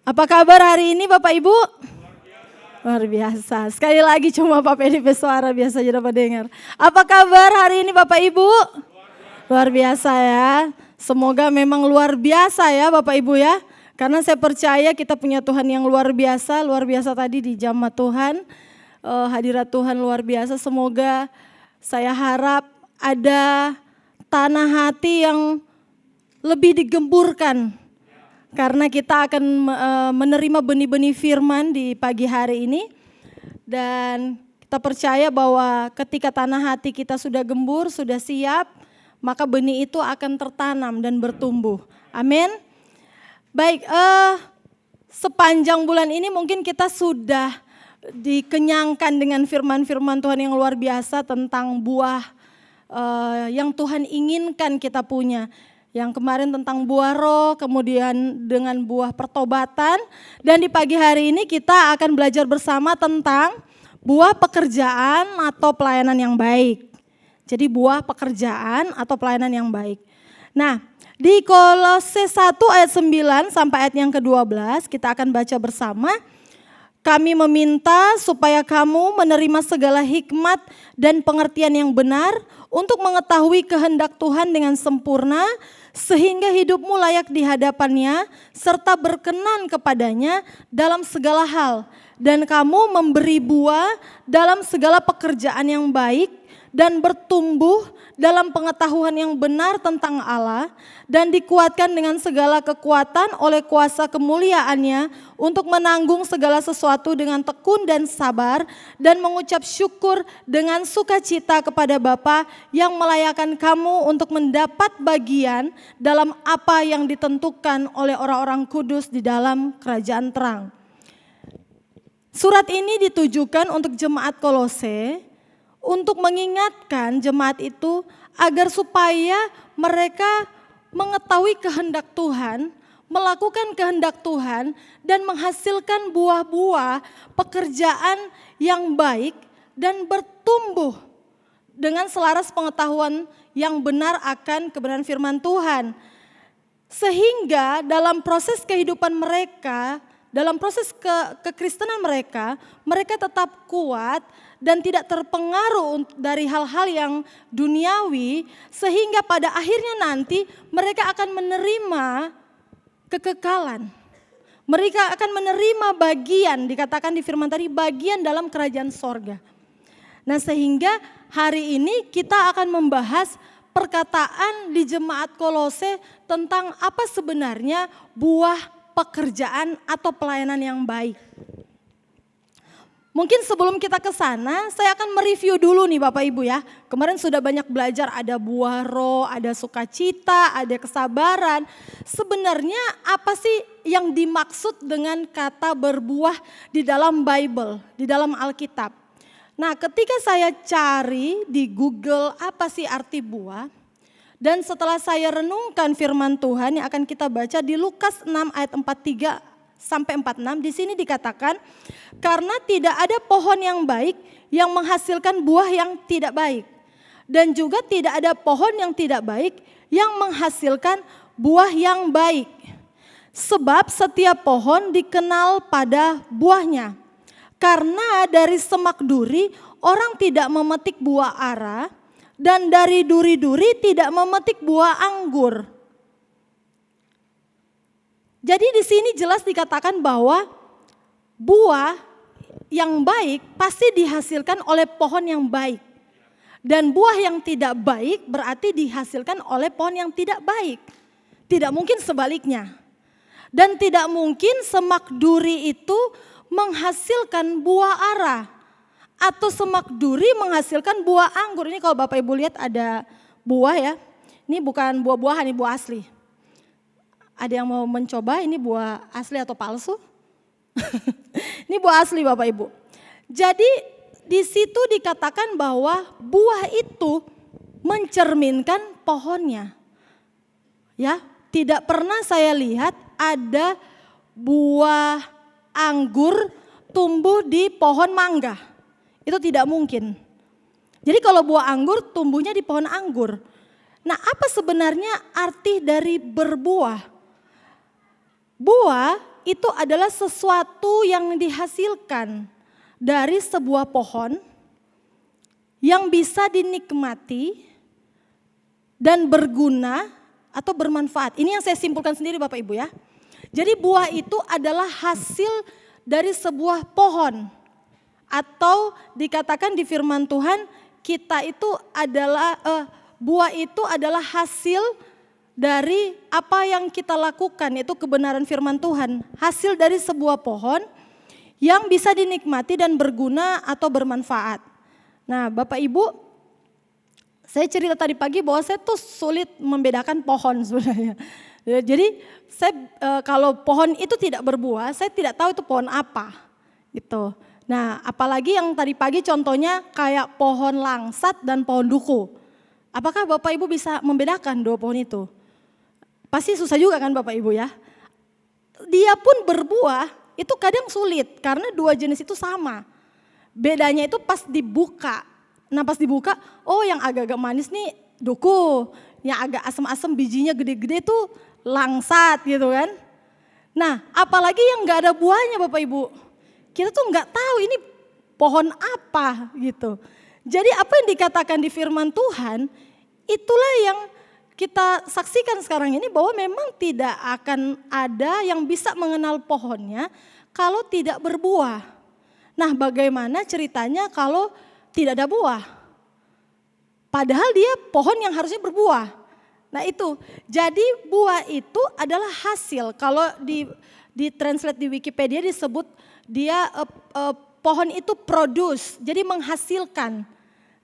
Apa kabar hari ini Bapak Ibu? Luar biasa. Sekali lagi cuma Pak Pedi bersuara biasa aja dapat dengar. Apa kabar hari ini Bapak Ibu? Luar biasa ya. Semoga memang luar biasa ya Bapak Ibu ya. Karena saya percaya kita punya Tuhan yang luar biasa tadi di jamaat Tuhan. Hadirat Tuhan luar biasa. Semoga saya harap ada tanah hati yang lebih digemburkan. Karena kita akan menerima benih-benih firman di pagi hari ini. Dan kita percaya bahwa ketika tanah hati kita sudah gembur, sudah siap, maka benih itu akan tertanam dan bertumbuh. Amin. Baik, sepanjang bulan ini mungkin kita sudah dikenyangkan dengan firman-firman Tuhan yang luar biasa tentang buah yang Tuhan inginkan kita punya. Yang kemarin tentang buah roh, kemudian dengan buah pertobatan. Dan di pagi hari ini kita akan belajar bersama tentang buah pekerjaan atau pelayanan yang baik. Jadi buah pekerjaan atau pelayanan yang baik. Nah, di Kolose 1 ayat 9 sampai ayat yang ke-12 kita akan baca bersama. Kami meminta supaya kamu menerima segala hikmat dan pengertian yang benar untuk mengetahui kehendak Tuhan dengan sempurna, sehingga hidupmu layak di hadapannya serta berkenan kepadanya dalam segala hal. Dan kamu memberi buah dalam segala pekerjaan yang baik dan bertumbuh dalam pengetahuan yang benar tentang Allah dan dikuatkan dengan segala kekuatan oleh kuasa kemuliaannya untuk menanggung segala sesuatu dengan tekun dan sabar dan mengucap syukur dengan sukacita kepada Bapa yang melayakkan kamu untuk mendapat bagian dalam apa yang ditentukan oleh orang-orang kudus di dalam kerajaan terang. Surat ini ditujukan untuk jemaat Kolose untuk mengingatkan jemaat itu agar supaya mereka mengetahui kehendak Tuhan, melakukan kehendak Tuhan dan menghasilkan buah-buah pekerjaan yang baik dan bertumbuh dengan selaras pengetahuan yang benar akan kebenaran firman Tuhan. Sehingga dalam proses kehidupan mereka, dalam proses kekristenan mereka, mereka tetap kuat dan tidak terpengaruh dari hal-hal yang duniawi, sehingga pada akhirnya nanti mereka akan menerima kekekalan. Mereka akan menerima bagian, dikatakan di firman tadi, bagian dalam kerajaan sorga. Nah, sehingga hari ini kita akan membahas perkataan di jemaat Kolose tentang apa sebenarnya buah pekerjaan atau pelayanan yang baik. Mungkin sebelum kita ke sana, saya akan mereview dulu nih Bapak Ibu ya. Kemarin sudah banyak belajar, ada buah roh, ada sukacita, ada kesabaran. Sebenarnya apa sih yang dimaksud dengan kata berbuah di dalam Bible, di dalam Alkitab? Nah, ketika saya cari di Google apa sih arti buah, dan setelah saya renungkan firman Tuhan yang akan kita baca di Lukas 6 ayat 43 sampai 46, di sini dikatakan, karena tidak ada pohon yang baik yang menghasilkan buah yang tidak baik. Dan juga tidak ada pohon yang tidak baik yang menghasilkan buah yang baik. Sebab setiap pohon dikenal pada buahnya. Karena dari semak duri orang tidak memetik buah ara, dan dari duri-duri tidak memetik buah anggur. Jadi di sini jelas dikatakan bahwa buah yang baik pasti dihasilkan oleh pohon yang baik. Dan buah yang tidak baik berarti dihasilkan oleh pohon yang tidak baik. Tidak mungkin sebaliknya. Dan tidak mungkin semak duri itu menghasilkan buah ara. Atau semak duri menghasilkan buah anggur. Ini kalau Bapak Ibu lihat ada buah ya. Ini bukan buah-buahan, ini buah asli. Ada yang mau mencoba ini buah asli atau palsu? Ini buah asli Bapak Ibu. Jadi di situ dikatakan bahwa buah itu mencerminkan pohonnya. Ya, tidak pernah saya lihat ada buah anggur tumbuh di pohon mangga. Itu tidak mungkin. Jadi kalau buah anggur tumbuhnya di pohon anggur. Nah, apa sebenarnya arti dari berbuah? Buah itu adalah sesuatu yang dihasilkan dari sebuah pohon yang bisa dinikmati dan berguna atau bermanfaat. Ini yang saya simpulkan sendiri Bapak Ibu ya. Jadi buah itu adalah hasil dari sebuah pohon. Atau dikatakan di firman Tuhan, kita itu adalah, buah itu adalah hasil dari apa yang kita lakukan, yaitu kebenaran firman Tuhan. Hasil dari sebuah pohon yang bisa dinikmati dan berguna atau bermanfaat. Nah Bapak Ibu, saya cerita tadi pagi bahwa saya tuh sulit membedakan pohon sebenarnya. Jadi saya kalau pohon itu tidak berbuah, saya tidak tahu itu pohon apa gitu. Nah apalagi yang tadi pagi contohnya kayak pohon langsat dan pohon duku. Apakah Bapak Ibu bisa membedakan dua pohon itu? Pasti susah juga kan Bapak Ibu ya. Dia pun berbuah itu kadang sulit karena dua jenis itu sama. Bedanya itu pas dibuka. Nah pas dibuka, oh yang agak-agak manis nih duku, yang agak asam-asam bijinya gede-gede tuh langsat gitu kan. Nah apalagi yang gak ada buahnya Bapak Ibu, kita tuh gak tahu ini pohon apa gitu. Jadi apa yang dikatakan di firman Tuhan, itulah yang kita saksikan sekarang ini bahwa memang tidak akan ada yang bisa mengenal pohonnya kalau tidak berbuah. Nah bagaimana ceritanya kalau tidak ada buah. Padahal dia pohon yang harusnya berbuah. Nah itu, jadi buah itu adalah hasil. Kalau di translate di Wikipedia disebut dia pohon itu produce, jadi menghasilkan.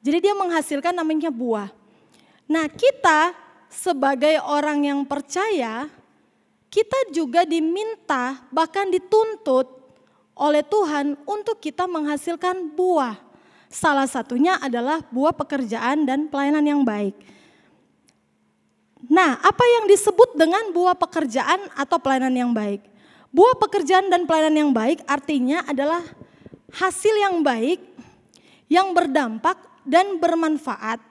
Jadi dia menghasilkan namanya buah. Nah kita sebagai orang yang percaya, kita juga diminta bahkan dituntut oleh Tuhan untuk kita menghasilkan buah. Salah satunya adalah buah pekerjaan dan pelayanan yang baik. Nah, apa yang disebut dengan buah pekerjaan atau pelayanan yang baik? Buah pekerjaan dan pelayanan yang baik artinya adalah hasil yang baik, yang berdampak dan bermanfaat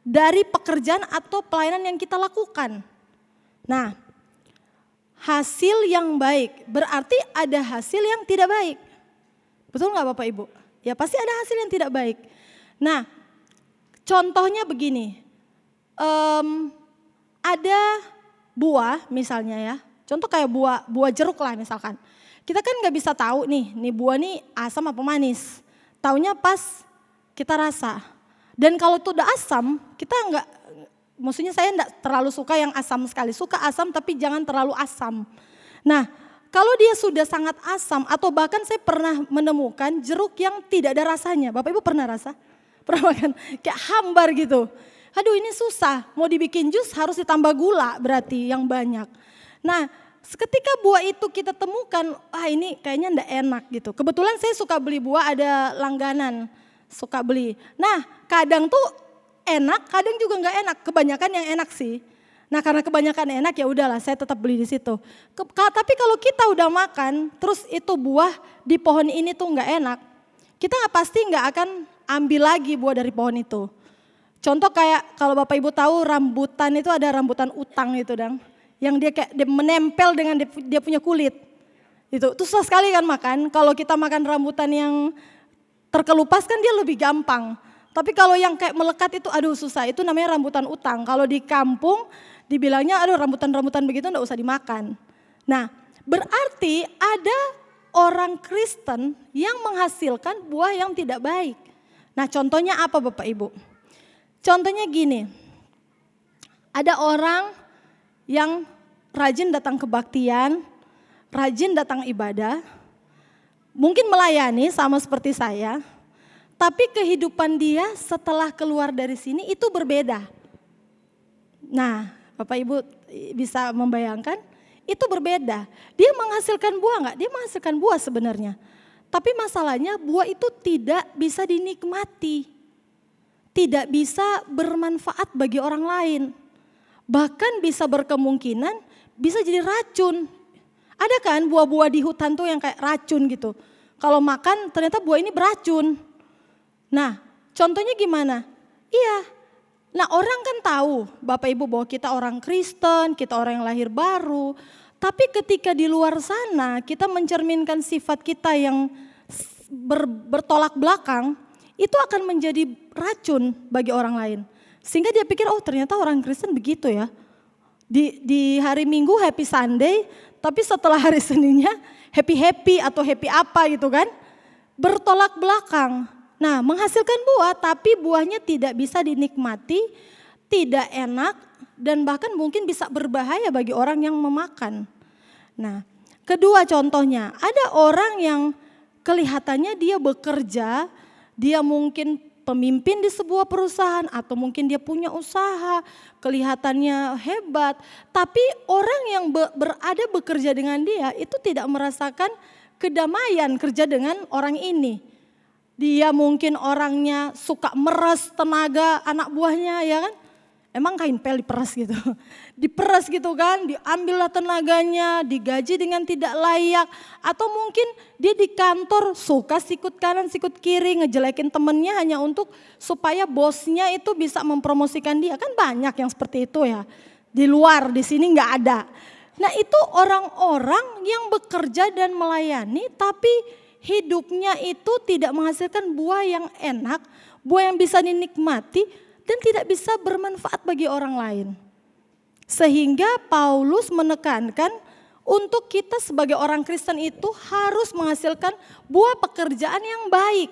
dari pekerjaan atau pelayanan yang kita lakukan. Nah, hasil yang baik berarti ada hasil yang tidak baik. Betul nggak Bapak Ibu? Ya pasti ada hasil yang tidak baik. Nah contohnya begini, ada buah misalnya ya, contoh kayak buah jeruk lah misalkan. Kita kan gak bisa tahu nih buah nih asam apa manis. Taunya pas kita rasa. Dan kalau itu udah asam, kita maksudnya saya enggak terlalu suka yang asam sekali. Suka asam tapi jangan terlalu asam. Nah kalau dia sudah sangat asam atau bahkan saya pernah menemukan jeruk yang tidak ada rasanya. Bapak Ibu pernah rasa? Pernah makan? Kayak hambar gitu. Aduh ini susah, mau dibikin jus harus ditambah gula berarti yang banyak. Nah ketika buah itu kita temukan, ini kayaknya enggak enak gitu. Kebetulan saya suka beli buah, ada langganan, suka beli. Nah kadang tuh enak, kadang juga enggak enak, kebanyakan yang enak sih. Nah karena kebanyakan enak ya udahlah saya tetap beli di situ. Tapi kalau kita udah makan terus itu buah di pohon ini tuh nggak enak, kita pasti nggak akan ambil lagi buah dari pohon itu. Contoh kayak kalau Bapak Ibu tahu rambutan itu ada rambutan utang itu dong, yang dia menempel dengan dia punya kulit. Itu susah sekali kan makan. Kalau kita makan rambutan yang terkelupas kan dia lebih gampang. Tapi kalau yang kayak melekat itu aduh susah, itu namanya rambutan utang. Kalau di kampung dibilangnya aduh rambutan-rambutan begitu enggak usah dimakan. Nah berarti ada orang Kristen yang menghasilkan buah yang tidak baik. Nah contohnya apa Bapak Ibu? Contohnya gini, ada orang yang rajin datang kebaktian, rajin datang ibadah, mungkin melayani sama seperti saya, tapi kehidupan dia setelah keluar dari sini itu berbeda. Nah Bapak Ibu bisa membayangkan itu berbeda. Dia menghasilkan buah enggak? Dia menghasilkan buah sebenarnya. Tapi masalahnya buah itu tidak bisa dinikmati. Tidak bisa bermanfaat bagi orang lain. Bahkan bisa berkemungkinan bisa jadi racun. Ada kan buah-buah di hutan tuh yang kayak racun gitu. Kalau makan ternyata buah ini beracun. Nah contohnya gimana? Iya. Nah orang kan tahu Bapak Ibu bahwa kita orang Kristen, kita orang yang lahir baru. Tapi ketika di luar sana kita mencerminkan sifat kita yang bertolak belakang, itu akan menjadi racun bagi orang lain. Sehingga dia pikir, oh ternyata orang Kristen begitu ya. Di hari Minggu happy Sunday, tapi setelah hari Seninnya happy atau happy apa gitu kan. Bertolak belakang. Nah, menghasilkan buah tapi buahnya tidak bisa dinikmati, tidak enak, dan bahkan mungkin bisa berbahaya bagi orang yang memakan. Nah, kedua contohnya, ada orang yang kelihatannya dia bekerja, dia mungkin pemimpin di sebuah perusahaan atau mungkin dia punya usaha, kelihatannya hebat, tapi orang yang berada bekerja dengan dia itu tidak merasakan kedamaian kerja dengan orang ini. Dia mungkin orangnya suka meres tenaga anak buahnya, ya kan? Emang kain pel diperas gitu. Diperas gitu kan, diambillah tenaganya, digaji dengan tidak layak. Atau mungkin dia di kantor suka sikut kanan sikut kiri, ngejelekin temennya hanya untuk supaya bosnya itu bisa mempromosikan dia. Kan banyak yang seperti itu ya. Di luar, di sini nggak ada. Nah itu orang-orang yang bekerja dan melayani tapi hidupnya itu tidak menghasilkan buah yang enak, buah yang bisa dinikmati dan tidak bisa bermanfaat bagi orang lain. Sehingga Paulus menekankan untuk kita sebagai orang Kristen itu harus menghasilkan buah pekerjaan yang baik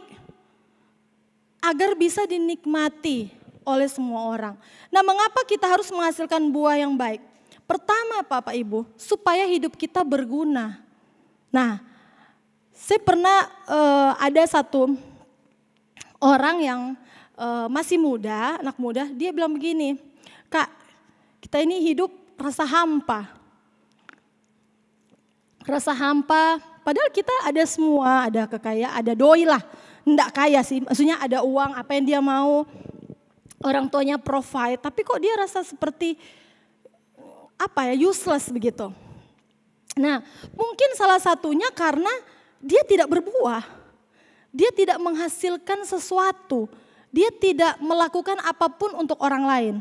agar bisa dinikmati oleh semua orang. Nah, mengapa kita harus menghasilkan buah yang baik? Pertama Bapak Ibu, supaya hidup kita berguna. Nah, saya pernah ada satu orang yang masih muda, anak muda, dia bilang begini, Kak, kita ini hidup rasa hampa. Rasa hampa, padahal kita ada semua, ada kekayaan, ada doi lah. Enggak kaya sih, maksudnya ada uang, apa yang dia mau, orang tuanya provide, tapi kok dia rasa seperti useless begitu. Nah, mungkin salah satunya karena dia tidak berbuah. Dia tidak menghasilkan sesuatu. Dia tidak melakukan apapun untuk orang lain.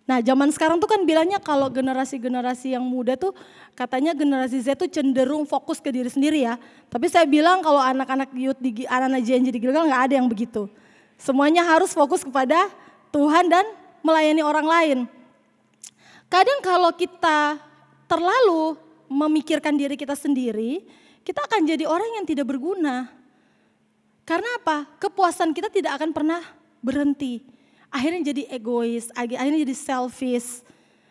Nah, zaman sekarang tuh kan bilangnya kalau generasi-generasi yang muda tuh katanya generasi Z tuh cenderung fokus ke diri sendiri ya. Tapi saya bilang kalau anak-anak youth di anak-anak Gen Z di Gilgal nggak ada yang begitu. Semuanya harus fokus kepada Tuhan dan melayani orang lain. Kadang kalau kita terlalu memikirkan diri kita sendiri, kita akan jadi orang yang tidak berguna. Karena apa? Kepuasan kita tidak akan pernah berhenti. Akhirnya jadi egois, akhirnya jadi selfish.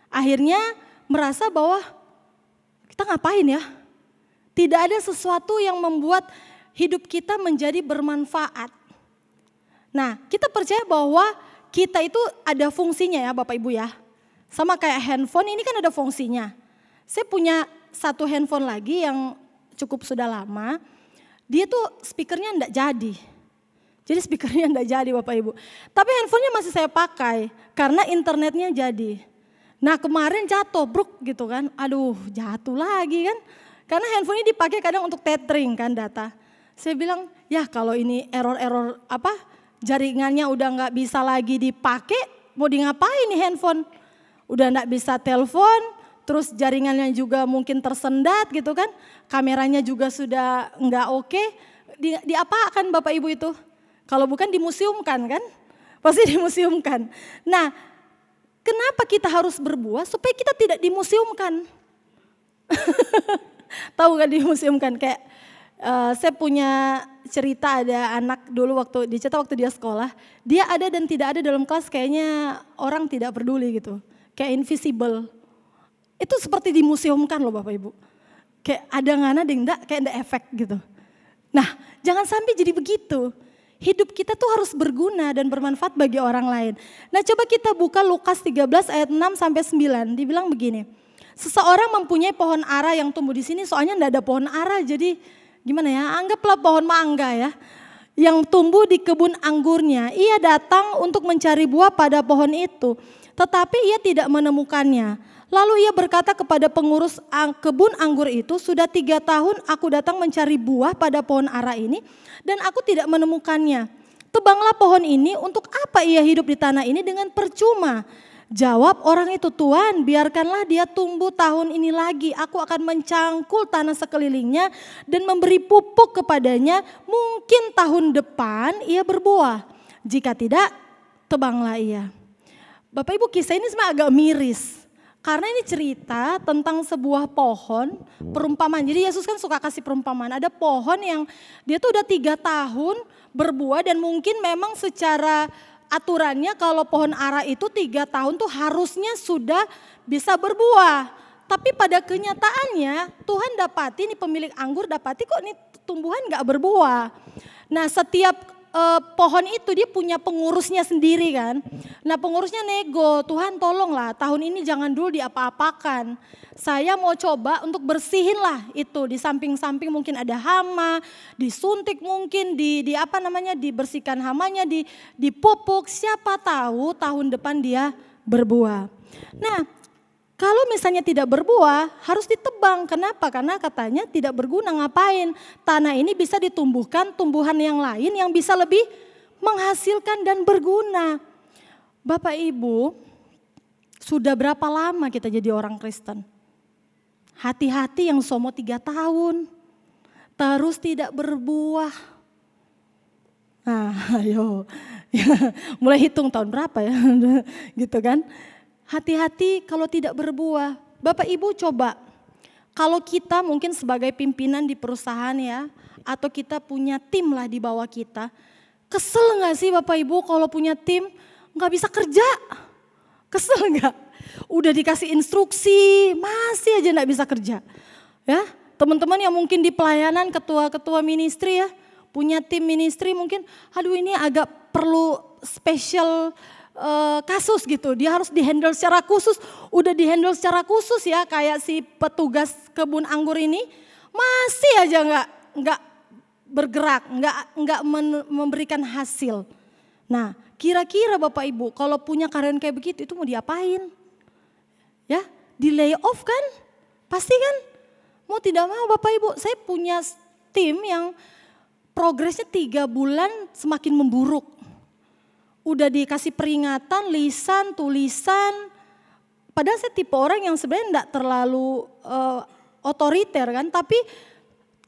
Akhirnya merasa bahwa kita ngapain ya? Tidak ada sesuatu yang membuat hidup kita menjadi bermanfaat. Nah, kita percaya bahwa kita itu ada fungsinya ya Bapak Ibu ya. Sama kayak handphone ini kan ada fungsinya. Saya punya satu handphone lagi yang cukup sudah lama. Dia tuh speakernya enggak jadi. Jadi speakernya enggak jadi Bapak Ibu. Tapi handphonenya masih saya pakai karena internetnya jadi. Nah kemarin jatuh bruk gitu kan. Aduh jatuh lagi kan. Karena handphone ini dipakai kadang untuk tethering kan data. Saya bilang ya kalau ini error jaringannya udah enggak bisa lagi dipakai. Mau di ngapain nih handphone? Udah enggak bisa telepon, terus jaringannya juga mungkin tersendat gitu kan. Kameranya juga sudah enggak oke. Diapakan Bapak Ibu itu? Kalau bukan dimuseumkan kan? Pasti dimuseumkan. Nah, kenapa kita harus berbuah? Supaya kita tidak dimuseumkan. Tahu gak dimuseumkan? Kayak saya punya cerita ada anak dulu waktu dia sekolah. Dia ada dan tidak ada dalam kelas kayaknya orang tidak peduli gitu. Kayak invisible. Itu seperti dimuseumkan loh Bapak Ibu. Kayak ada ngana deh enggak, kayak enggak efek gitu. Nah jangan sampai jadi begitu. Hidup kita tuh harus berguna dan bermanfaat bagi orang lain. Nah coba kita buka Lukas 13 ayat 6 sampai 9. Dibilang begini. Seseorang mempunyai pohon ara yang tumbuh di sini soalnya enggak ada pohon ara. Jadi gimana ya, anggaplah pohon mangga ya. Yang tumbuh di kebun anggurnya. Ia datang untuk mencari buah pada pohon itu. Tetapi ia tidak menemukannya. Lalu ia berkata kepada pengurus kebun anggur itu, sudah 3 tahun aku datang mencari buah pada pohon ara ini dan aku tidak menemukannya. Tebanglah pohon ini, untuk apa ia hidup di tanah ini dengan percuma. Jawab orang itu, Tuhan biarkanlah dia tumbuh tahun ini lagi. Aku akan mencangkul tanah sekelilingnya dan memberi pupuk kepadanya. Mungkin tahun depan ia berbuah. Jika tidak, tebanglah ia. Bapak Ibu, kisah ini sebenarnya agak miris. Karena ini cerita tentang sebuah pohon perumpamaan. Jadi Yesus kan suka kasih perumpamaan. Ada pohon yang dia tuh udah 3 tahun berbuah dan mungkin memang secara aturannya kalau pohon ara itu 3 tahun tuh harusnya sudah bisa berbuah. Tapi pada kenyataannya Tuhan dapati, ini pemilik anggur dapati kok ini tumbuhan gak berbuah. Nah setiap pohon itu dia punya pengurusnya sendiri kan. Nah pengurusnya nego, Tuhan tolonglah tahun ini jangan dulu diapa-apakan. Saya mau coba untuk bersihin lah itu, di samping-samping mungkin ada hama, disuntik mungkin, dibersihkan hamanya, dipupuk, siapa tahu tahun depan dia berbuah. Nah kalau misalnya tidak berbuah harus ditebang, kenapa? Karena katanya tidak berguna, ngapain? Tanah ini bisa ditumbuhkan tumbuhan yang lain yang bisa lebih menghasilkan dan berguna. Bapak Ibu, sudah berapa lama kita jadi orang Kristen? Hati-hati yang somo 3 tahun, terus tidak berbuah. Nah ayo, mulai hitung tahun berapa ya, gitu kan. Hati-hati kalau tidak berbuah. Bapak Ibu coba, kalau kita mungkin sebagai pimpinan di perusahaan ya, atau kita punya tim lah di bawah kita. Kesel gak sih Bapak Ibu kalau punya tim gak bisa kerja? Kesel gak? Udah dikasih instruksi, masih aja gak bisa kerja. Ya, teman-teman yang mungkin di pelayanan, ketua-ketua ministry ya, punya tim ministry mungkin, aduh ini agak perlu special kasus gitu, dia harus dihandle secara khusus, udah dihandle secara khusus ya, kayak si petugas kebun anggur ini masih aja nggak bergerak, nggak memberikan hasil. Nah, kira-kira Bapak Ibu kalau punya karyawan kayak begitu itu mau diapain? Ya, di lay off kan? Pasti kan? Mau tidak mau Bapak Ibu, saya punya tim yang progresnya 3 bulan semakin memburuk. Udah dikasih peringatan, lisan, tulisan. Padahal saya tipe orang yang sebenarnya enggak terlalu otoriter kan. Tapi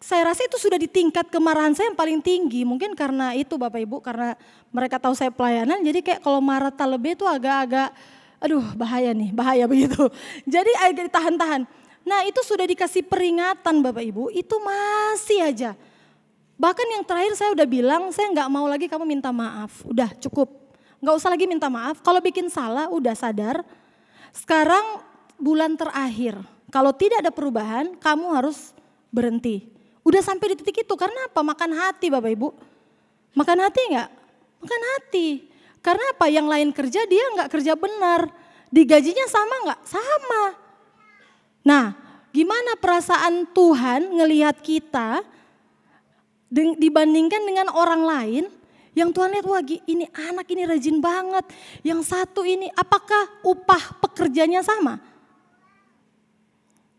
saya rasa itu sudah di tingkat kemarahan saya yang paling tinggi. Mungkin karena itu Bapak Ibu, karena mereka tahu saya pelayanan. Jadi kayak kalau marah lebih itu agak-agak, aduh bahaya nih, bahaya begitu. Jadi agak ditahan-tahan. Nah itu sudah dikasih peringatan Bapak Ibu, itu masih aja. Bahkan yang terakhir saya udah bilang, saya enggak mau lagi kamu minta maaf. Udah cukup. Gak usah lagi minta maaf, kalau bikin salah udah sadar. Sekarang bulan terakhir, kalau tidak ada perubahan kamu harus berhenti. Udah sampai di titik itu, karena apa? Makan hati Bapak Ibu. Makan hati enggak? Makan hati. Karena apa? Yang lain kerja dia enggak kerja benar. Digajinya sama enggak? Sama. Nah gimana perasaan Tuhan ngelihat kita dibandingkan dengan orang lain? Yang Tuhan lihat, wah ini anak ini rajin banget. Yang satu ini, apakah upah pekerjanya sama?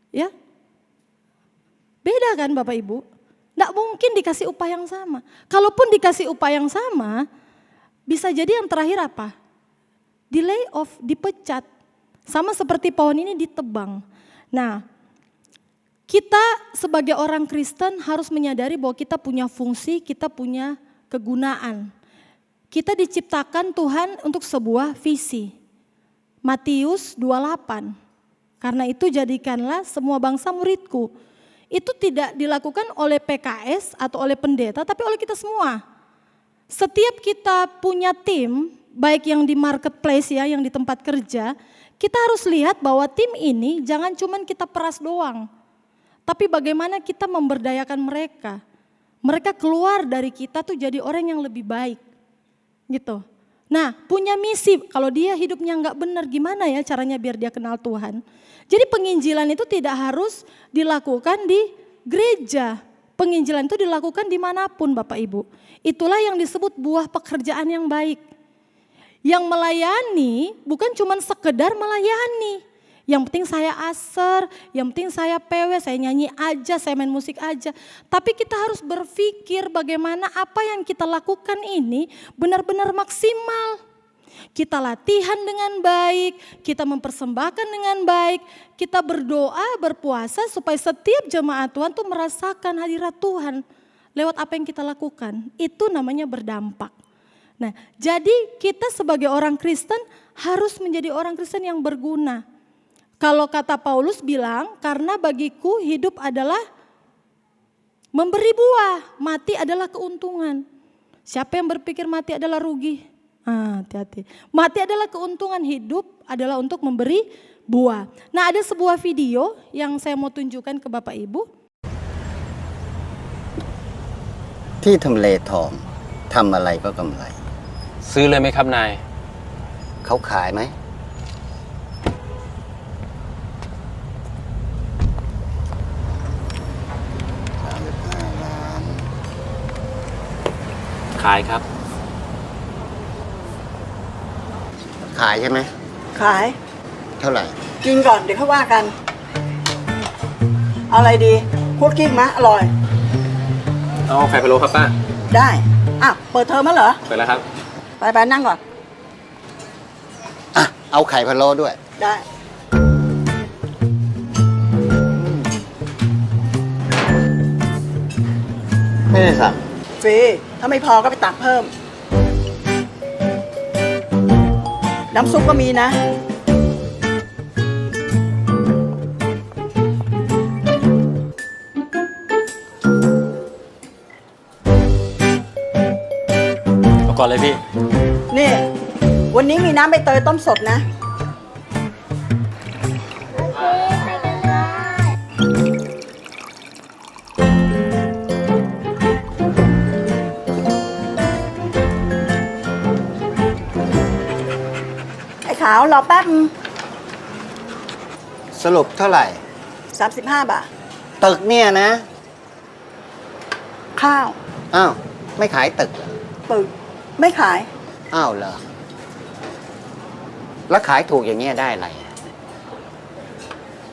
Ya, beda kan Bapak Ibu? Nggak mungkin dikasih upah yang sama. Kalaupun dikasih upah yang sama, bisa jadi yang terakhir apa? Di lay off, dipecat. Sama seperti pohon ini ditebang. Nah, kita sebagai orang Kristen harus menyadari bahwa kita punya fungsi, kita punya kegunaan. Kita diciptakan Tuhan untuk sebuah visi. Matius 28. Karena itu jadikanlah semua bangsa muridku. Itu tidak dilakukan oleh PKS atau oleh pendeta, tapi oleh kita semua. Setiap kita punya tim, baik yang di marketplace ya, yang di tempat kerja, kita harus lihat bahwa tim ini jangan cuma kita peras doang. Tapi bagaimana kita memberdayakan mereka. Mereka keluar dari kita tuh jadi orang yang lebih baik, gitu. Nah punya misi, kalau dia hidupnya nggak benar gimana ya caranya biar dia kenal Tuhan. Jadi penginjilan itu tidak harus dilakukan di gereja. Penginjilan itu dilakukan dimanapun Bapak Ibu. Itulah yang disebut buah pekerjaan yang baik. Yang melayani bukan cuma sekedar melayani. Yang penting saya aser, yang penting saya PW, saya nyanyi aja, saya main musik aja. Tapi kita harus berpikir bagaimana apa yang kita lakukan ini benar-benar maksimal. Kita latihan dengan baik, kita mempersembahkan dengan baik, kita berdoa, berpuasa supaya setiap jemaat Tuhan tuh merasakan hadirat Tuhan lewat apa yang kita lakukan. Itu namanya berdampak. Nah, jadi kita sebagai orang Kristen harus menjadi orang Kristen yang berguna. Kalau kata Paulus bilang, karena bagiku hidup adalah memberi buah, mati adalah keuntungan. Siapa yang berpikir mati adalah rugi? Hati-hati. Mati adalah keuntungan, hidup adalah untuk memberi buah. Nah, ada sebuah video yang saya mau tunjukkan ke Bapak Ibu. ที่ทำเลทองทำอะไรก็กำไร ซื้อเลยไหมครับนาย เขาขายไหม 35 ล้าน ขายครับ ขายใช่ไหม ขาย เท่าไหร่ กินก่อนเดี๋ยวเขาว่ากัน เอาอะไรดีคั่วกลิ้งมะอร่อย เอาไข่พะโล้ครับป้า ได้อ้าวเปิดเทอมแล้วเหรอ เสร็จแล้วครับ ไปนั่งก่อน อ่ะ เอาไข่พะโล้ด้วย ได้ ไม่ได้สั่ง ฟรีถ้าไม่พอก็ไปตักเพิ่ม น้ำซุปก็มีนะ เอาก่อนเลยพี่ นี่ วันนี้มีน้ำใบเตยต้มสดนะ ไอ้ขาวรอแป๊บ สรุปเท่าไหร่ 35 บาท ตึกเนี่ยนะ ข้าว อ้าว ไม่ขายตึกเหรอ ปึกไม่ขาย อ้าวเหรอ แล้วขายถูกอย่างเงี้ยได้อะไรอ่ะ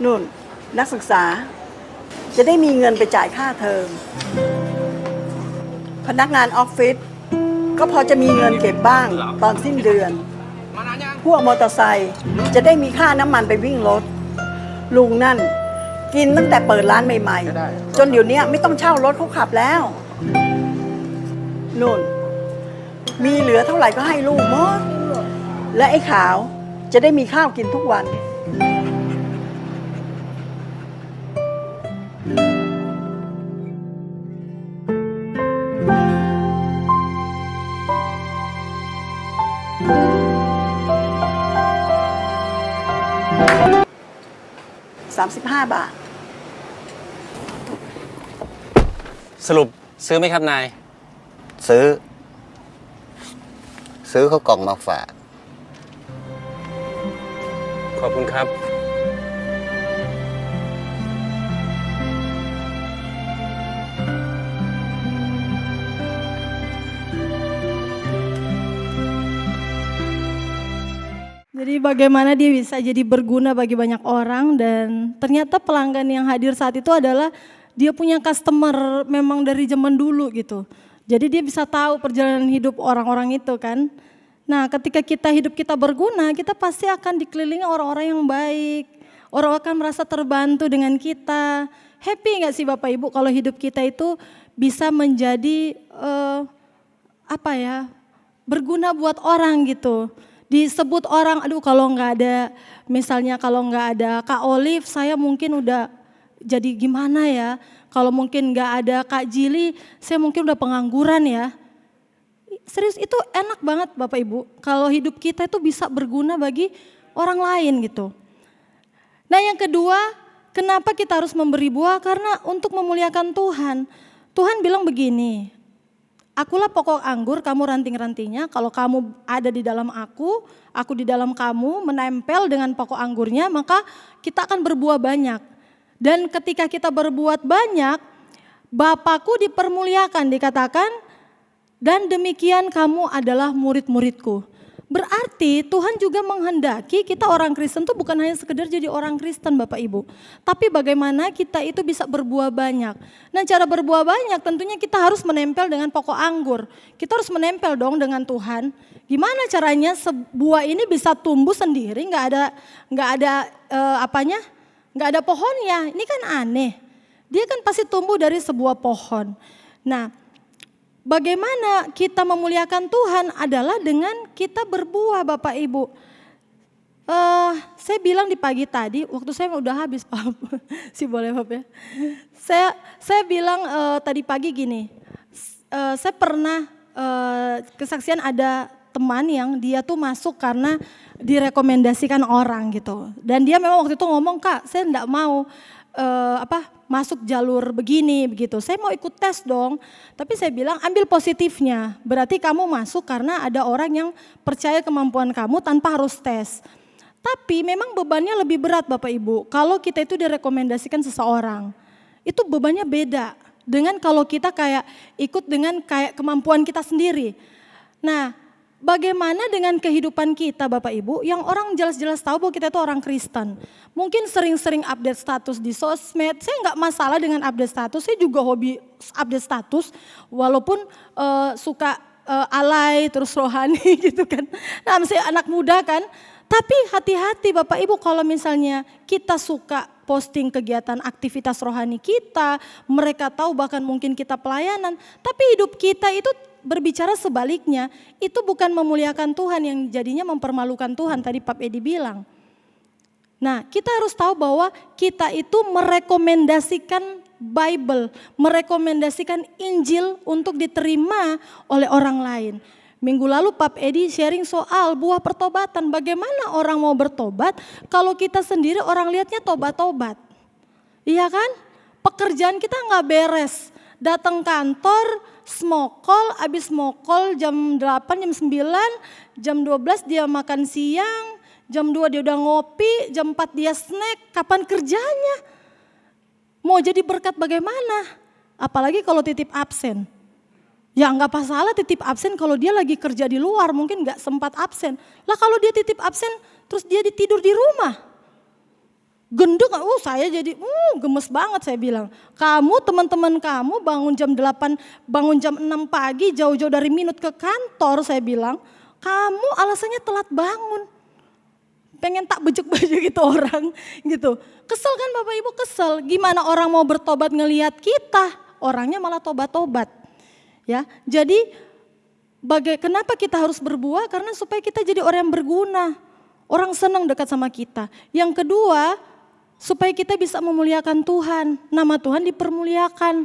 นุ่น นักศึกษา จะได้มีเงินไปจ่ายค่าเทอม พนักงานออฟฟิศก็พอจะมีเงินเก็บบ้างตอนสิ้นเดือน พวกมอเตอร์ไซค์จะได้มีค่าน้ำมันไปวิ่งรถ ลุงนั่น กินตั้งแต่เปิดร้านใหม่ๆ จนเดี๋ยวนี้ไม่ต้องเช่ารถเขาขับแล้วนุ่น มีเหลือเท่าไหร่ก็ให้ลูกหมด และไอ้ขาวจะได้มีข้าวกินทุกวัน 35 บาท สรุปซื้อไหมครับนาย ซื้อ ซื้อเขากล่องมาฝาก ขอบคุณครับ Jadi bagaimana dia bisa jadi berguna bagi banyak orang, dan ternyata pelanggan yang hadir saat itu adalah dia punya customer memang dari zaman dulu gitu. Jadi dia bisa tahu perjalanan hidup orang-orang itu kan. Nah, ketika hidup kita berguna, kita pasti akan dikelilingi orang-orang yang baik. Orang akan merasa terbantu dengan kita. Happy nggak sih Bapak Ibu kalau hidup kita itu bisa menjadi berguna buat orang gitu. Disebut orang, aduh kalau nggak ada, misalnya kalau nggak ada Kak Olive, saya mungkin udah jadi gimana ya. Kalau mungkin nggak ada Kak Jili, saya mungkin udah pengangguran ya. Serius itu enak banget Bapak Ibu, kalau hidup kita itu bisa berguna bagi orang lain gitu. Nah yang kedua, kenapa kita harus memberi buah? Karena untuk memuliakan Tuhan. Tuhan bilang begini, akulah pokok anggur, kamu ranting-rantingnya. Kalau kamu ada di dalam aku di dalam kamu, menempel dengan pokok anggurnya, maka kita akan berbuah banyak. Dan ketika kita berbuat banyak, Bapakku dipermuliakan, dikatakan, dan demikian kamu adalah murid-muridku. Berarti Tuhan juga menghendaki kita orang Kristen tuh bukan hanya sekedar jadi orang Kristen Bapak Ibu. Tapi bagaimana kita itu bisa berbuah banyak. Nah cara berbuah banyak tentunya kita harus menempel dengan pokok anggur. Kita harus menempel dong dengan Tuhan. Gimana caranya sebuah ini bisa tumbuh sendiri nggak ada pohonnya. Ini kan aneh. Dia kan pasti tumbuh dari sebuah pohon. Nah, bagaimana kita memuliakan Tuhan adalah dengan kita berbuah Bapak Ibu. Saya bilang di pagi tadi, waktu saya udah habis Pak. Sih boleh Bapak ya. Saya bilang tadi pagi gini, saya pernah kesaksian ada teman yang dia tuh masuk karena direkomendasikan orang gitu. Dan dia memang waktu itu ngomong, Kak saya enggak mau masuk jalur begini begitu. Saya mau ikut tes dong. Tapi saya bilang ambil positifnya. Berarti kamu masuk karena ada orang yang percaya kemampuan kamu tanpa harus tes. Tapi memang bebannya lebih berat Bapak Ibu. Kalau kita itu direkomendasikan seseorang. Itu bebannya beda. Dengan kalau kita kayak ikut dengan kayak kemampuan kita sendiri. Nah, bagaimana dengan kehidupan kita Bapak Ibu yang orang jelas-jelas tahu bahwa kita itu orang Kristen. Mungkin sering-sering update status di sosmed, saya nggak masalah dengan update status, saya juga hobi update status walaupun suka alay terus rohani gitu kan. Nah misalnya anak muda kan, tapi hati-hati Bapak Ibu kalau misalnya kita suka posting kegiatan aktivitas rohani kita, mereka tahu bahkan mungkin kita pelayanan, tapi hidup kita itu berbicara sebaliknya, itu bukan memuliakan Tuhan yang jadinya mempermalukan Tuhan, tadi Pak Edi bilang. Nah kita harus tahu bahwa kita itu merekomendasikan Bible, merekomendasikan Injil untuk diterima oleh orang lain. Minggu lalu Pak Edi sharing soal buah pertobatan, bagaimana orang mau bertobat kalau kita sendiri orang lihatnya tobat-tobat. Iya kan? Pekerjaan kita nggak beres, datang kantor, smokol, abis smokol jam 8, jam 9, jam 12 dia makan siang, jam 2 dia udah ngopi, jam 4 dia snack, kapan kerjanya? Mau jadi berkat bagaimana? Apalagi kalau titip absen. Ya nggak masalah titip absen kalau dia lagi kerja di luar, mungkin nggak sempat absen. Lah kalau dia titip absen terus dia tidur di rumah. Gendut, saya jadi gemes banget saya bilang. Kamu teman-teman kamu bangun jam 8, bangun jam 6 pagi jauh-jauh dari Minut ke kantor saya bilang. Kamu alasannya telat bangun. Pengen tak bejek-bejek gitu orang gitu. Kesel kan Bapak Ibu kesel. Gimana orang mau bertobat ngelihat kita, orangnya malah tobat-tobat. Ya, jadi kenapa kita harus berbuah? Karena supaya kita jadi orang yang berguna. Orang senang dekat sama kita. Yang kedua, supaya kita bisa memuliakan Tuhan. Nama Tuhan dipermuliakan.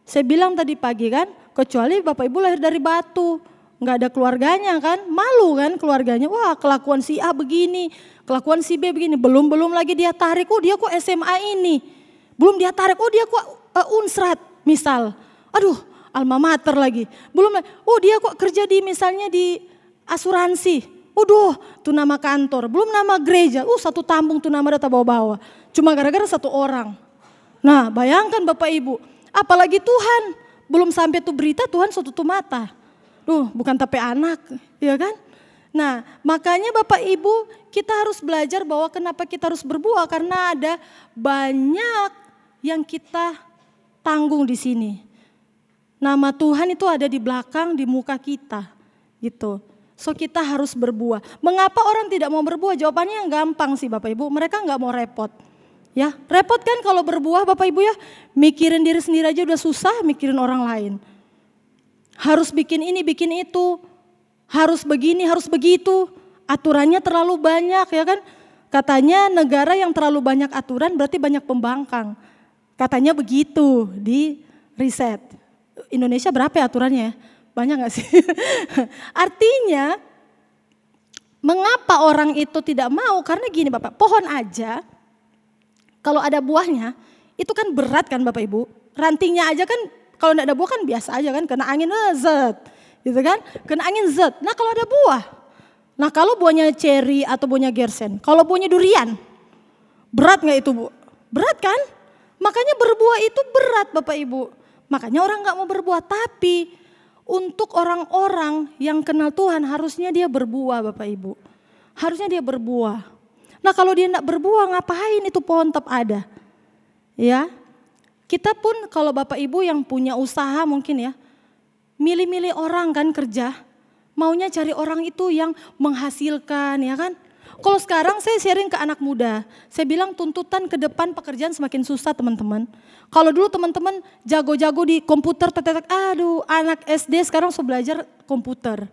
Saya bilang tadi pagi kan, kecuali Bapak Ibu lahir dari batu. Nggak ada keluarganya kan, malu kan keluarganya. Wah kelakuan si A begini, kelakuan si B begini. Belum lagi dia tarik, dia kok SMA ini. Belum dia tarik, dia kok Unsrat misal. Aduh, alma mater lagi. Belum, dia kok kerja di misalnya di asuransi. Tuh nama kantor, belum nama gereja. Satu tambung tuh nama data bawa-bawa. Cuma gara-gara satu orang. Nah bayangkan Bapak Ibu, apalagi Tuhan. Belum sampai tuh berita Tuhan tutup mata. Bukan tapi anak, ya kan? Nah makanya Bapak Ibu kita harus belajar bahwa kenapa kita harus berbuah. Karena ada banyak yang kita tanggung di sini. Nama Tuhan itu ada di belakang, di muka kita gitu. So kita harus berbuah. Mengapa orang tidak mau berbuah? Jawabannya yang gampang sih Bapak Ibu, mereka nggak mau repot. Ya, repot kan kalau berbuah Bapak Ibu ya, mikirin diri sendiri aja udah susah, mikirin orang lain. Harus bikin ini, bikin itu, harus begini, harus begitu. Aturannya terlalu banyak ya kan. Katanya negara yang terlalu banyak aturan berarti banyak pembangkang. Katanya begitu di riset. Indonesia berapa ya aturannya? Banyak gak sih? Artinya mengapa orang itu tidak mau? Karena gini Bapak, pohon aja kalau ada buahnya itu kan berat kan Bapak Ibu. Rantingnya aja kan kalau tidak ada buah kan biasa aja kan, kena angin zet gitu kan, kena angin zet. Nah kalau ada buah, nah kalau buahnya ceri atau buahnya gersen, kalau buahnya durian, berat gak itu Bu? Berat kan? Makanya berbuah itu berat Bapak Ibu. Makanya orang gak mau berbuah, tapi Untuk orang-orang yang kenal Tuhan harusnya dia berbuah Bapak Ibu. Harusnya dia berbuah. Nah kalau dia tidak berbuah ngapain itu pohon tetap ada? Ya, kita pun kalau Bapak Ibu yang punya usaha mungkin ya, milih-milih orang kan kerja, maunya cari orang itu yang menghasilkan ya kan. Kalau sekarang saya sharing ke anak muda, saya bilang tuntutan ke depan pekerjaan semakin susah teman-teman. Kalau dulu teman-teman jago-jago di komputer, aduh anak SD sekarang sudah belajar komputer.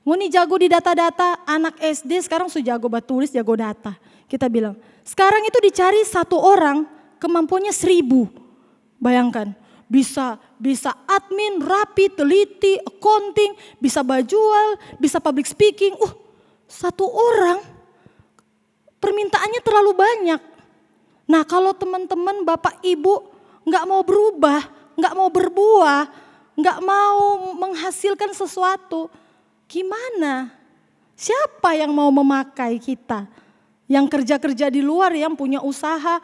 Nguni jago di data-data, anak SD sekarang sudah jago tulis, jago data. Kita bilang, sekarang itu dicari satu orang kemampuannya 1000. Bayangkan, bisa admin, rapi, teliti, accounting, bisa bajual, bisa public speaking. Satu orang permintaannya terlalu banyak. Nah kalau teman-teman Bapak Ibu nggak mau berubah, nggak mau berbuah, nggak mau menghasilkan sesuatu, gimana? Siapa yang mau memakai kita? Yang kerja-kerja di luar, yang punya usaha,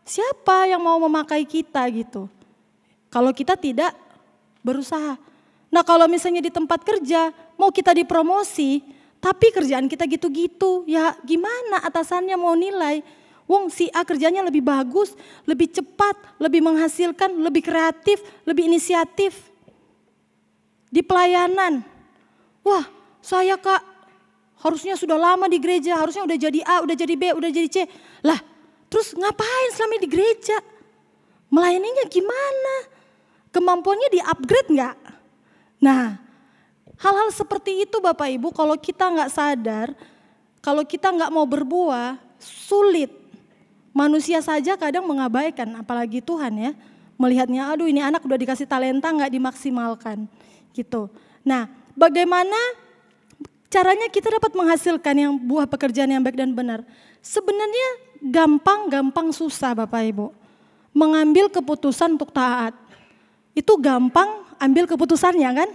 siapa yang mau memakai kita gitu? Kalau kita tidak berusaha. Nah kalau misalnya di tempat kerja, mau kita dipromosi, tapi kerjaan kita gitu-gitu, ya gimana atasannya mau nilai? Wong si A kerjanya lebih bagus, lebih cepat, lebih menghasilkan, lebih kreatif, lebih inisiatif. Di pelayanan, wah saya Kak harusnya sudah lama di gereja, harusnya udah jadi A, udah jadi B, udah jadi C. Lah terus ngapain selama di gereja? Melayaninya gimana? Kemampuannya di-upgrade enggak? Nah hal-hal seperti itu Bapak Ibu kalau kita nggak sadar, kalau kita nggak mau berbuah, sulit. Manusia saja kadang mengabaikan, apalagi Tuhan ya. Melihatnya, aduh ini anak udah dikasih talenta nggak dimaksimalkan gitu. Nah bagaimana caranya kita dapat menghasilkan yang buah pekerjaan yang baik dan benar? Sebenarnya gampang susah Bapak Ibu. Mengambil keputusan untuk taat. Itu gampang ambil keputusannya kan?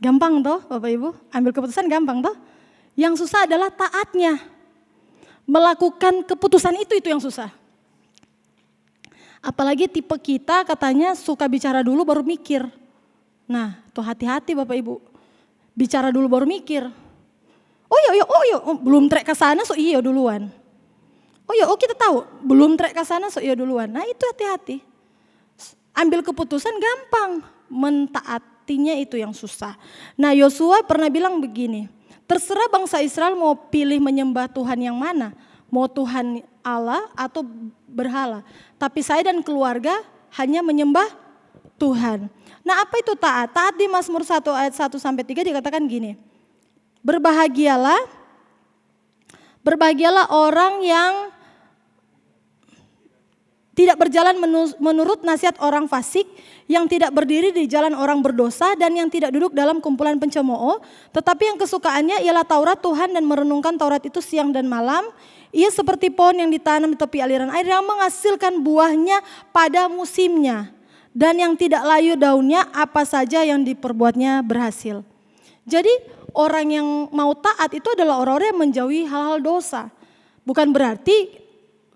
Gampang toh Bapak Ibu, ambil keputusan gampang toh. Yang susah adalah taatnya. Melakukan keputusan itu yang susah. Apalagi tipe kita katanya suka bicara dulu baru mikir. Nah tuh hati-hati Bapak Ibu. Bicara dulu baru mikir. Oh iya, belum trek ke sana so iya duluan. Oh kita tahu, belum trek ke sana so iya duluan. Nah itu hati-hati. Ambil keputusan gampang, mentaatinya itu yang susah. Nah Yosua pernah bilang begini, terserah bangsa Israel mau pilih menyembah Tuhan yang mana, mau Tuhan Allah atau berhala. Tapi saya dan keluarga hanya menyembah Tuhan. Nah apa itu taat? Taat di Mazmur 1 ayat 1-3 dikatakan gini, berbahagialah orang yang tidak berjalan menurut nasihat orang fasik, yang tidak berdiri di jalan orang berdosa, dan yang tidak duduk dalam kumpulan pencemooh, tetapi yang kesukaannya ialah Taurat Tuhan dan merenungkan Taurat itu siang dan malam. Ia seperti pohon yang ditanam di tepi aliran air yang menghasilkan buahnya pada musimnya, dan yang tidak layu daunnya, apa saja yang diperbuatnya berhasil. Jadi orang yang mau taat itu adalah orang-orang yang menjauhi hal-hal dosa. Bukan berarti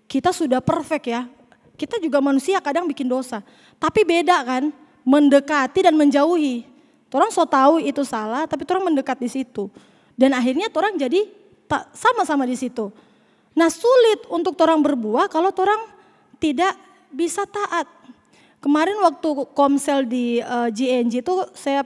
kita sudah perfect ya. Kita juga manusia kadang bikin dosa. Tapi beda kan, mendekati dan menjauhi. Orang so tahu itu salah, tapi orang mendekat di situ. Dan akhirnya orang jadi sama-sama di situ. Nah sulit untuk orang berbuah kalau orang tidak bisa taat. Kemarin waktu komsel di GNG itu saya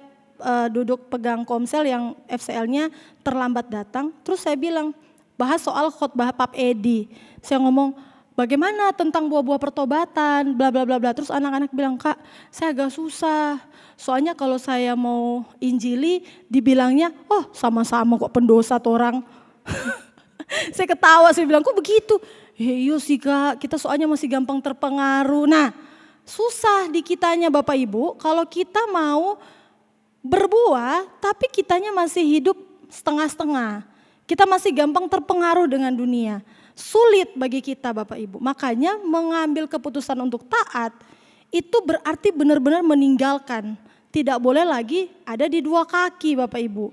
duduk pegang komsel yang FCL-nya terlambat datang. Terus saya bilang, bahas soal khotbah Pap Edi. Saya ngomong, bagaimana tentang buah-buah pertobatan, bla bla bla bla. Terus anak-anak bilang, Kak, saya agak susah. Soalnya kalau saya mau injili, dibilangnya, oh sama-sama kok pendosa tuh orang. Saya ketawa, saya bilang, kok begitu? Iya sih Kak, kita soalnya masih gampang terpengaruh. Nah, susah di kitanya Bapak Ibu, kalau kita mau berbuah, tapi kitanya masih hidup setengah-setengah. Kita masih gampang terpengaruh dengan dunia. Sulit bagi kita Bapak Ibu. Makanya mengambil keputusan untuk taat itu berarti benar-benar meninggalkan. Tidak boleh lagi ada di dua kaki Bapak Ibu.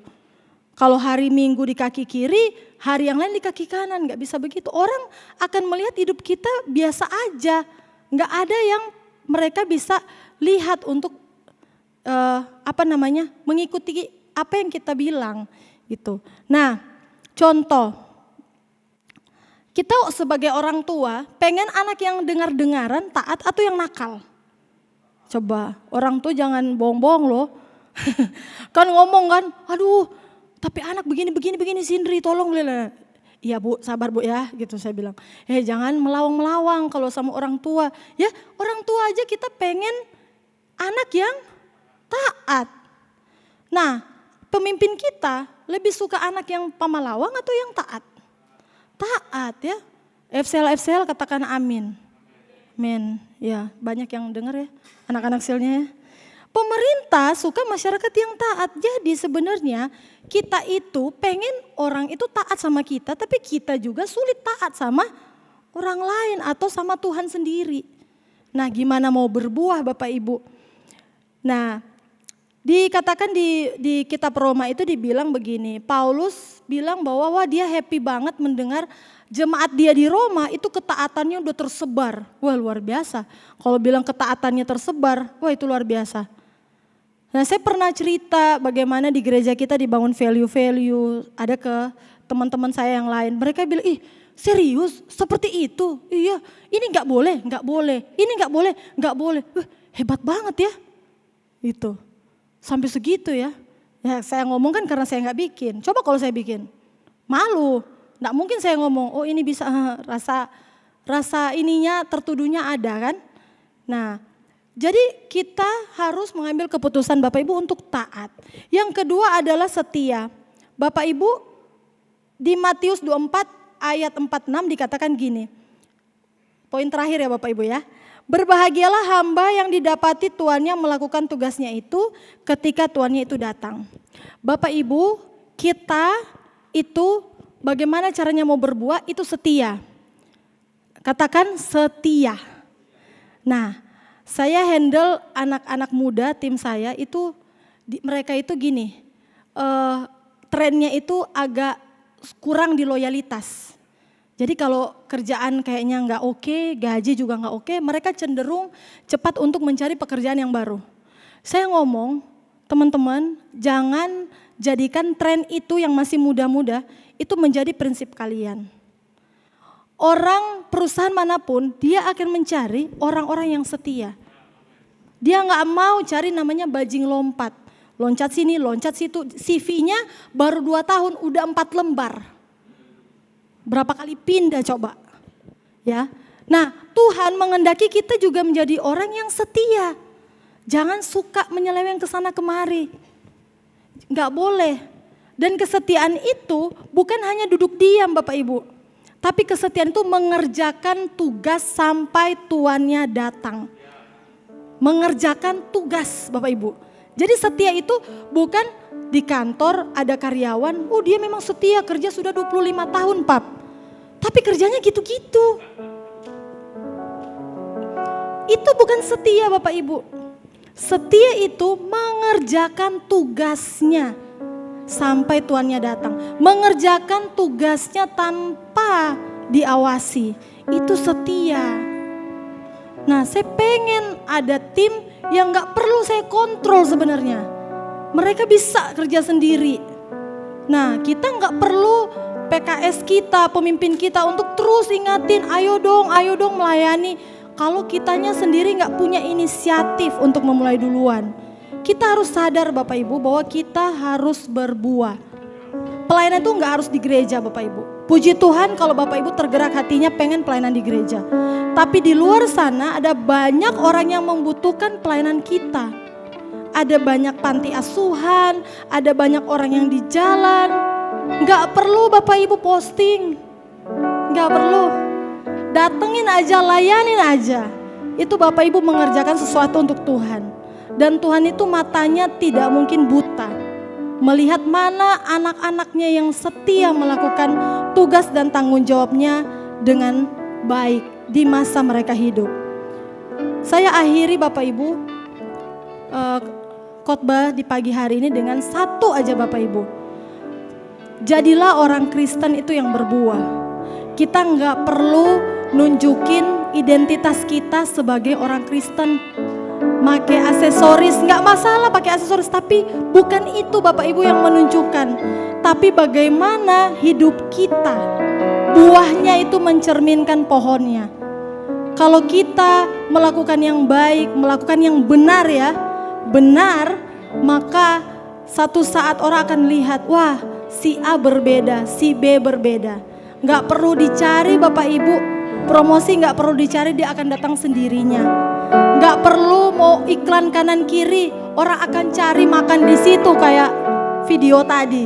Kalau hari Minggu di kaki kiri, hari yang lain di kaki kanan, nggak bisa begitu. Orang akan melihat hidup kita biasa aja. Nggak ada yang mereka bisa lihat untuk mengikuti apa yang kita bilang gitu. Nah, contoh, kita sebagai orang tua pengen anak yang dengar-dengaran taat atau yang nakal? Coba, orang tua jangan bohong-bohong loh. Kan ngomong kan, aduh tapi anak begini Sindri tolong Lela. Iya Bu, sabar Bu ya gitu saya bilang. Jangan melawang-melawang kalau sama orang tua. Ya orang tua aja kita pengen anak yang taat. Nah pemimpin kita lebih suka anak yang pamalawang atau yang taat? Taat ya. FCL katakan amin. Amin. Ya banyak yang dengar ya anak-anak selnya ya. Pemerintah suka masyarakat yang taat. Jadi sebenarnya kita itu pengen orang itu taat sama kita, tapi kita juga sulit taat sama orang lain atau sama Tuhan sendiri. Nah, gimana mau berbuah Bapak Ibu? Nah, dikatakan di kitab Roma itu dibilang begini, Paulus bilang bahwa wah dia happy banget mendengar jemaat dia di Roma itu ketaatannya udah tersebar. Wah luar biasa. Kalau bilang ketaatannya tersebar, wah itu luar biasa. Nah saya pernah cerita bagaimana di gereja kita dibangun value-value, ada ke teman-teman saya yang lain. Mereka bilang, ih serius seperti itu? Iya, ini gak boleh, ini gak boleh. Hebat banget ya. Itu, sampai segitu ya. Ya saya ngomong kan karena saya gak bikin. Coba kalau saya bikin, malu. Gak mungkin saya ngomong, oh ini bisa rasa ininya tertuduhnya ada kan. Nah. Jadi kita harus mengambil keputusan Bapak Ibu untuk taat. Yang kedua adalah setia. Bapak Ibu di Matius 24 ayat 46 dikatakan gini. Poin terakhir ya Bapak Ibu ya. Berbahagialah hamba yang didapati tuannya melakukan tugasnya itu ketika tuannya itu datang. Bapak Ibu kita itu bagaimana caranya mau berbuah itu setia. Katakan setia. Nah. Saya handle anak-anak muda tim saya itu mereka itu gini, trennya itu agak kurang di loyalitas. Jadi kalau kerjaan kayaknya nggak oke, gaji juga nggak oke, mereka cenderung cepat untuk mencari pekerjaan yang baru. Saya ngomong, teman-teman jangan jadikan tren itu yang masih muda-muda itu menjadi prinsip kalian. Orang perusahaan manapun dia akan mencari orang-orang yang setia. Dia gak mau cari namanya bajing lompat. Loncat sini, loncat situ. CV-nya baru 2 tahun udah 4 lembar. Berapa kali pindah coba. Ya. Nah Tuhan mengendaki kita juga menjadi orang yang setia. Jangan suka menyeleweng ke sana kemari. Gak boleh. Dan kesetiaan itu bukan hanya duduk diam Bapak Ibu. Tapi kesetiaan itu mengerjakan tugas sampai tuannya datang. Mengerjakan tugas Bapak Ibu. Jadi setia itu bukan di kantor ada karyawan, oh dia memang setia kerja sudah 25 tahun Pap. Tapi kerjanya gitu-gitu. Itu bukan setia Bapak Ibu. Setia itu mengerjakan tugasnya sampai tuannya datang. Mengerjakan tugasnya tanpa diawasi. Itu setia. Nah saya pengen ada tim yang gak perlu saya kontrol sebenarnya. Mereka bisa kerja sendiri. Nah kita gak perlu PKS kita, pemimpin kita untuk terus ingatin ayo dong melayani. Kalau kitanya sendiri gak punya inisiatif untuk memulai duluan. Kita harus sadar Bapak Ibu bahwa kita harus berbuah. Pelayanan itu gak harus di gereja Bapak Ibu. Puji Tuhan kalau Bapak Ibu tergerak hatinya pengen pelayanan di gereja. Tapi di luar sana ada banyak orang yang membutuhkan pelayanan kita. Ada banyak panti asuhan, ada banyak orang yang di jalan. Gak perlu Bapak Ibu posting. Gak perlu. Datengin aja, layanin aja. Itu Bapak Ibu mengerjakan sesuatu untuk Tuhan. Dan Tuhan itu matanya tidak mungkin buta. Melihat mana anak-anaknya yang setia melakukan tugas dan tanggung jawabnya dengan baik di masa mereka hidup. Saya akhiri Bapak Ibu khotbah di pagi hari ini dengan satu aja Bapak Ibu. Jadilah orang Kristen itu yang berbuah. Kita nggak perlu nunjukin identitas kita sebagai orang Kristen. pakai aksesoris, nggak masalah pakai aksesoris, tapi bukan itu Bapak Ibu yang menunjukkan. Tapi bagaimana hidup kita, buahnya itu mencerminkan pohonnya. Kalau kita melakukan yang baik, melakukan yang benar ya, benar, maka satu saat orang akan lihat, wah si A berbeda, si B berbeda. Nggak perlu dicari Bapak Ibu, promosi nggak perlu dicari, dia akan datang sendirinya. Nggak perlu mau iklan kanan kiri, orang akan cari makan di situ kayak video tadi.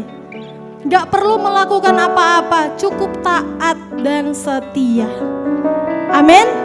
Nggak perlu melakukan apa-apa, cukup taat dan setia. Amin.